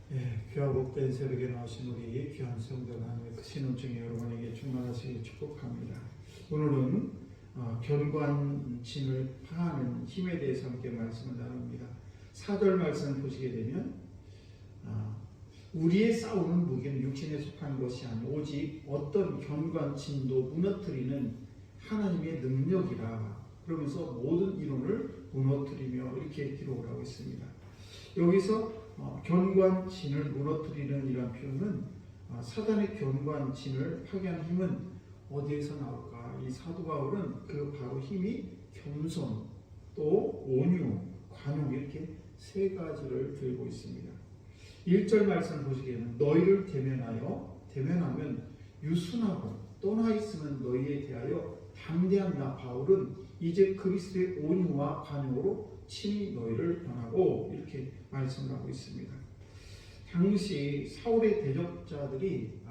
귀하고 복된 새벽에 나오신 우리 귀한 성도 하나님의 크신 은총이 여러분에게 충만하시길 축복합니다. 오늘은 견고한 진을 파하는 힘에 대해서 함께 말씀을 나눕니다. 4절 말씀 보시게 되면 우리의 싸우는 무기는 육신에 속한 것이 아니오 오직 어떤 견고한 진도 무너뜨리는 하나님의 능력이라. 그러면서 모든 이론을 무너뜨리며 이렇게 기록을 하고 있습니다. 여기서 견고한 진을 무너뜨리는 이런 표현은 사단의 견고한 진을 파괴하는 힘은 어디에서 나올까? 이 사도 바울은 그 바로 힘이 겸손, 또 온유, 관용 이렇게 세 가지를 들고 있습니다. 1절 말씀 보시기에는 너희를 대면하면 유순하고 떠나 있으면 너희에 대하여 담대한 나 바울은 이제 그리스도의 온유와 관용으로 친히 너희를 변하고 이렇게 말씀을 하고 있습니다. 당시 사울의 대적자들은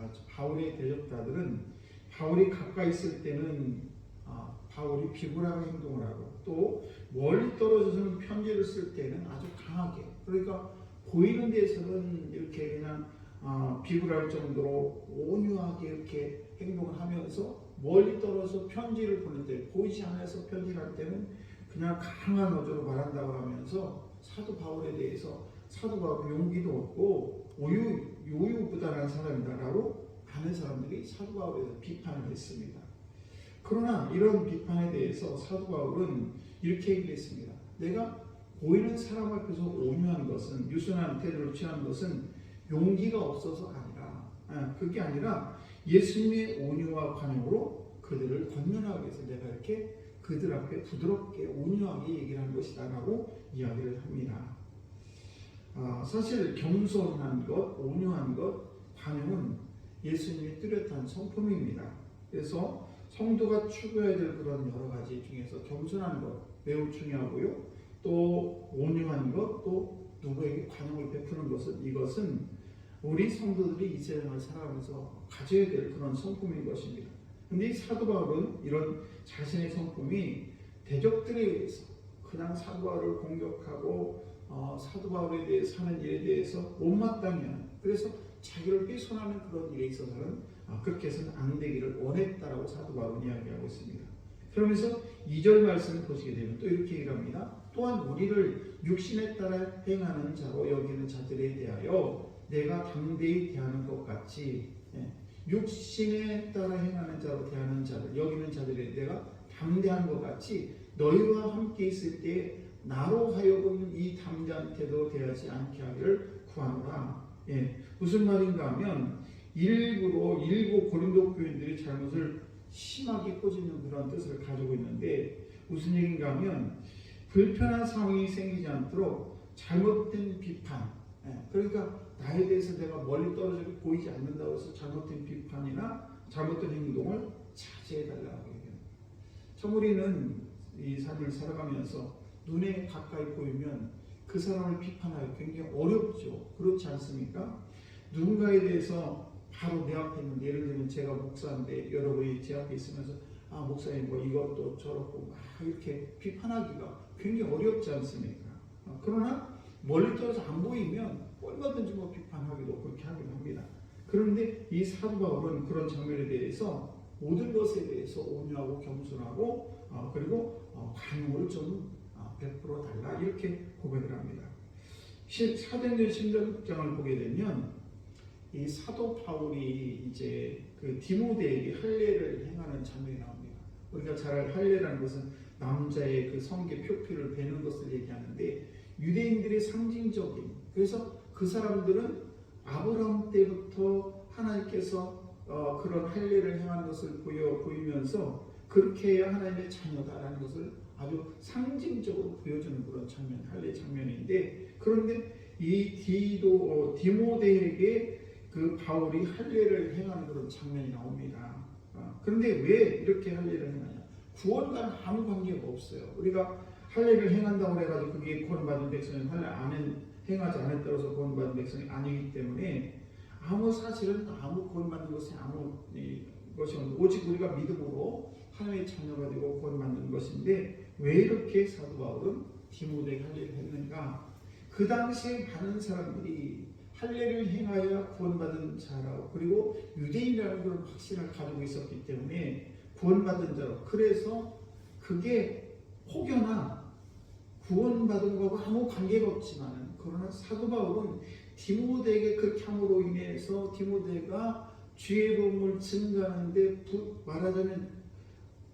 바울이 가까이 있을 때는 바울이 비굴하게 행동을 하고 또 멀리 떨어져서는 편지를 쓸 때는 아주 강하게, 그러니까 보이는 데서는 이렇게 그냥 비굴할 정도로 온유하게 이렇게 행동을 하면서 멀리 떨어져 편지를 보낼 때, 보이지 않아서 편지를 할 때는 그냥 강한 어조로 말한다고 하면서 사도 바울에 대해서 사도 바울은 용기도 없고 요유부단한 사람이다라고 하는 사람들이 사도 바울에 대해서 비판을 했습니다. 그러나 이런 비판에 대해서 사도 바울은 이렇게 얘기를 했습니다. 내가 보이는 사람 앞에서 온유한 것은, 유순한 태도를 취하는 것은 용기가 없어서 그게 아니라 예수님의 온유와 관용으로 그들을 권면하기 위해서 내가 이렇게 그들 앞에 부드럽게 온유하게 얘기를 한 것이다 라고 이야기를 합니다. 사실 겸손한 것, 온유한 것, 관용은 예수님이 뚜렷한 성품입니다. 그래서 성도가 추구해야 될 그런 여러 가지 중에서 겸손한 것 매우 중요하고요. 또 온유한 것, 또 누구에게 관용을 베푸는 것은, 이것은 우리 성도들이 이 세상을 살아가면서 가져야 될 그런 성품인 것입니다. 그런데 이 사도 바울은 이런 자신의 성품이 대적들에 의해서 그냥 사도 바울을 공격하고 사도 바울에 대해서 하는 일에 대해서 못마땅히 하는, 그래서 자기를 훼손하는 그런 일에 있어서는 그렇게 해서는 안 되기를 원했다라고 사도 바울은 이야기하고 있습니다. 그러면서 2절 말씀을 보시게 되면 또 이렇게 얘기를 합니다. 또한 우리를 육신에 따라 행하는 자로 여기는 자들에 대하여 내가 담대히 대하는 것 같이, 육신에 따라 행하는 자로 대하는 자들, 여기는 자들에 내가 담대한 것 같이 너희와 함께 있을 때 나로 하여금 이 담대한 태도 대하지 않게 하기를 구하노라. 무슨 말인가 하면 일부 고린도 교인들이 잘못을 심하게 꼬집는 그런 뜻을 가지고 있는데, 무슨 얘기인가 하면 불편한 상황이 생기지 않도록 잘못된 비판, 그러니까 나에 대해서 내가 멀리 떨어져 보이지 않는다고 해서 잘못된 비판이나 잘못된 행동을 자제해달라고 얘기합니다. 참 우리는 이 삶을 살아가면서 눈에 가까이 보이면 그 사람을 비판하기 굉장히 어렵죠. 그렇지 않습니까? 누군가에 대해서 바로 내 앞에 있는, 예를 들면 제가 목사인데 여러분이 제 앞에 있으면서 목사님 뭐 이것도 저렇고 막 이렇게 비판하기가 굉장히 어렵지 않습니까? 그러나 멀리 떨어져 안 보이면 얼마든지 뭐 비판하기도 그렇게 하기도 합니다. 그런데 이 사도 바울은 그런 장면에 대해서 모든 것에 대해서 온유하고 겸손하고 그리고 관용을 좀 베풀어 달라 이렇게 고백을 합니다. 사도행전 16장을 보게 되면 이 사도 바울이 이제 그 디모데에게 할례를 행하는 장면이 나옵니다. 우리가 잘 알 할례라는 것은 남자의 그 성계 표피를 베는 것을 얘기하는데, 유대인들의 상징적인, 그래서 그 사람들은 아브라함 때부터 하나님께서 그런 할례를 행하는 것을 보이면서 그렇게 해야 하나님의 자녀다라는 것을 아주 상징적으로 보여주는 그런 장면, 할례 장면인데, 그런데 이 디모데에게 그 바울이 할례를 행하는 그런 장면이 나옵니다. 그런데 왜 이렇게 할례를 행하냐? 구원과는 아무 관계가 없어요. 우리가 할례를 행한다고 해가지고 그게 구원받은 백성은 할례 행하지 않았다고 구원받은 백성이 아니기 때문에 사실은 아무 구원받는 것이 것이 없는, 오직 우리가 믿음으로 하나님의 자녀가 되고 구원받는 것인데, 왜 이렇게 사도 바울은 디모데에게 할례를 했는가? 그 당시에 많은 사람들이 할례를 행하여 구원받은 자라고, 그리고 유대인이라는 그런 확신을 가지고 있었기 때문에 구원받은 자로, 그래서 그게 혹여나 구원받은 거하고 아무 관계가 없지만, 그러나 사도 바울은 디모데에게 그렇게 함으로 인해서 디모데가 주의 복음을 증거하는데 말하자면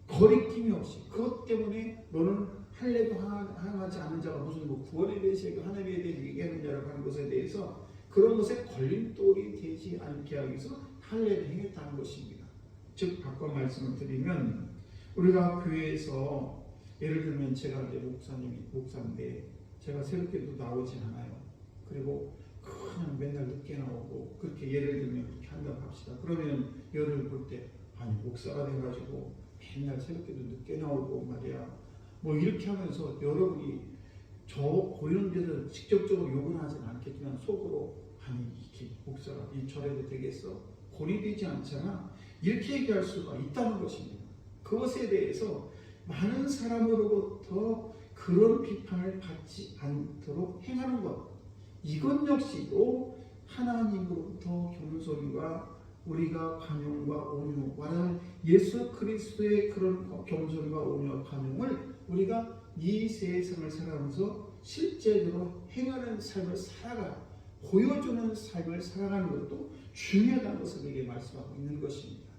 거리낌이 없이, 그것 때문에 너는 할례도 행하지 않은 자가 무슨 구원에 대해서 하나님에 대해서 얘기하는 자라고 하는 것에 대해서 그런 것에 걸림돌이 되지 않게 하기 위해서 할례를 행했다는 것입니다. 즉 바꿔 말씀을 드리면, 우리가 교회에서 예를 들면 제가 이제 목사인데 제가 새벽기도 나오지 않아요. 그리고 그냥 맨날 늦게 나오고, 그렇게 예를 들면 그렇게 한다고 합시다. 그러면 열을 볼 때 아니 목사가 돼가지고 맨날 새벽기도 늦게 나오고 말이야, 뭐 이렇게 하면서 여러분이 저 보이는 데서 직접적으로 욕은 하진 않겠지만 속으로 아니 이게 목사가 이 절에도 되겠어? 고리되지 않잖아. 이렇게 얘기할 수가 있다는 것입니다. 그것에 대해서 많은 사람으로부터 그런 비판을 받지 않도록 행하는 것, 이것 역시도 하나님으로부터 겸손과 우리가 관용과 온유, 말하는 예수 그리스도의 그런 겸손과 온유와 관용을 우리가 이 세상을 살아가면서 실제로 행하는 삶을 살아가, 보여주는 삶을 살아가는 것도 중요하다는 것을 우리에게 말씀하고 있는 것입니다.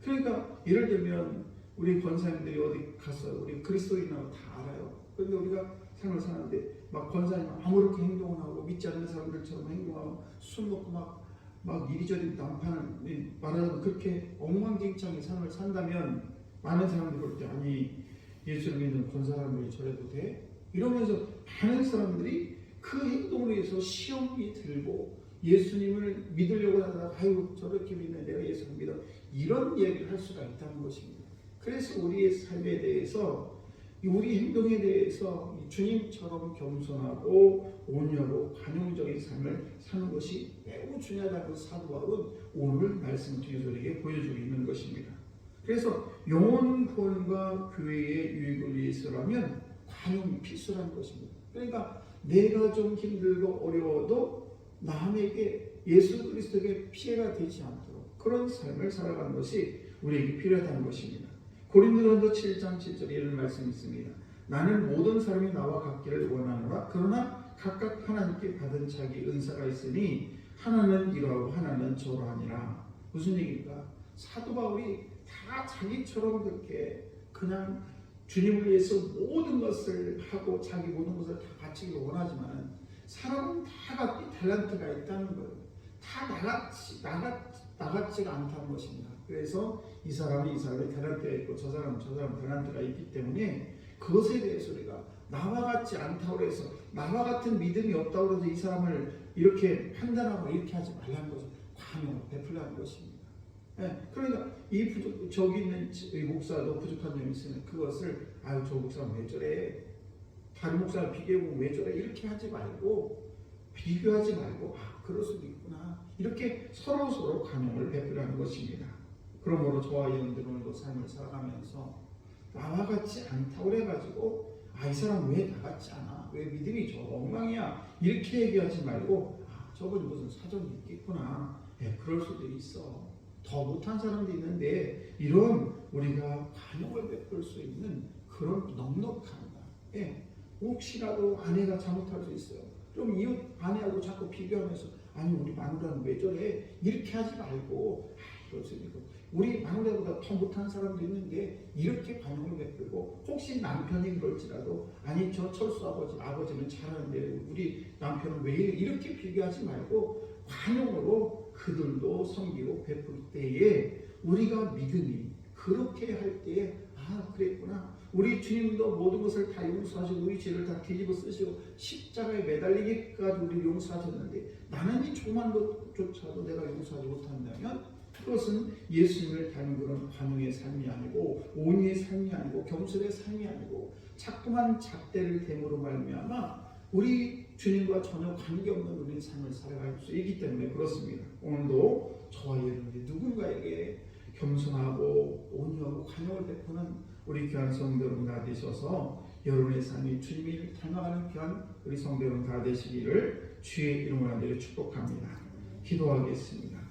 그러니까 예를 들면 우리 권사님들이 어디 가서 우리 그리스도인이라고 다 알아요. 그런데 우리가 삶을 사는데 막 권사님 아무렇게 행동을 하고 믿지 않는 사람들처럼 행동하고 술 먹고 막 이리저리 난판을 말하자면 그렇게 엉망진창의 삶을 산다면 많은 사람들이 볼 때 아니 예수를 믿는 권사람들이 저래도 돼? 이러면서 많은 사람들이 그 행동을 위해서 시험이 들고 예수님을 믿으려고 하다가 아유 저렇게 믿는 내가 예수를 믿어, 이런 얘기를 할 수가 있다는 것입니다. 그래서 우리의 삶에 대해서, 우리 행동에 대해서 주님처럼 겸손하고 온유하고 관용적인 삶을 사는 것이 매우 중요하다고 사도 바울은 오늘 말씀 통해서 우리에게 보여주고 있는 것입니다. 그래서 영혼 구원과 교회의 유익을 위해서라면 관용이 필수라는 것입니다. 그러니까 내가 좀 힘들고 어려워도 남에게 예수 그리스도에게 피해가 되지 않도록 그런 삶을 살아가는 것이 우리에게 필요하다는 것입니다. 고린도전서 7장 7절에 이런 말씀이 있습니다. 나는 모든 사람이 나와 같기를 원하노라. 그러나 각각 하나님께 받은 자기 은사가 있으니 하나는 이러하고 하나는 저러하니라. 무슨 얘기입니까? 사도 바울이 다 자기처럼 그렇게 그냥 주님을 위해서 모든 것을 하고 자기 모든 것을 다 바치기를 원하지만 사람은 다 각기 탤런트가 있다는 거예요. 다 나같지가 않다는 것입니다. 그래서 이 사람이 탤런트가 있고 저 사람은 탤런트가 있기 때문에 그것에 대해서 우리가 나와 같지 않다고 해서 나와 같은 믿음이 없다고 해서 이 사람을 이렇게 판단하고 이렇게 하지 말라는 것을 관용을 베풀라는 것입니다. 그러니까 저기 있는 이 목사도 부족한 점이 있으면 그것을 아유 저 목사는 왜 저래, 다른 목사를 비교해보면 왜 저래, 이렇게 하지 말고 비교하지 말고 그럴 수도 있구나, 이렇게 서로 관용을 베풀라는 것입니다. 그러므로 저와 여러분들 오늘도 삶을 살아가면서 나와 같지 않다고 해가지고 이 사람 왜 나같지 않아, 왜 믿음이 저 엉망이야, 이렇게 얘기하지 말고 저건 무슨 사정이 있겠구나, 그럴 수도 있어, 더 못한 사람도 있는데 이런 우리가 관용을 베풀 수 있는 그런 넉넉함, 혹시라도 아내가 잘못할 수 있어요. 좀 이웃 아내하고 자꾸 비교하면서 아니 우리 마누라는 왜 저래, 이렇게 하지 말고 그럴 수 있고 우리 마누라보다 더 못한 사람도 있는데 이렇게 관용을 베풀고, 혹시 남편이 그럴지라도 아니 저 철수 아버지는 잘하는데 우리 남편은 왜 이렇게 비교하지 말고 관용으로 그들도 섬기고 베풀 때에 우리가 믿음이 그렇게 할 때에 그랬구나, 우리 주님도 모든 것을 다 용서하시고 우리 죄를 다 뒤집어 쓰시고 십자가에 매달리기까지 우리를 용서하셨는데 나는 이 조그만 것조차도 내가 용서하지 못한다면 그것은 예수님을 닮은 그런 관용의 삶이 아니고 온유의 삶이 아니고 겸손의 삶이 아니고 자꾸만 잣대를 댐으로 말미암아 우리 주님과 전혀 관계없는 우리의 삶을 살아갈 수 있기 때문에 그렇습니다. 오늘도 저와 여러분이 누군가에게 겸손하고 온유하고 관용을 베푸는 우리 귀한 성도 여러분이 되셔서 여러분의 삶이 주님을 닮아가는 귀한 우리 성도 여러분 다 되시기를 주의 이름으로 축복합니다. 기도하겠습니다.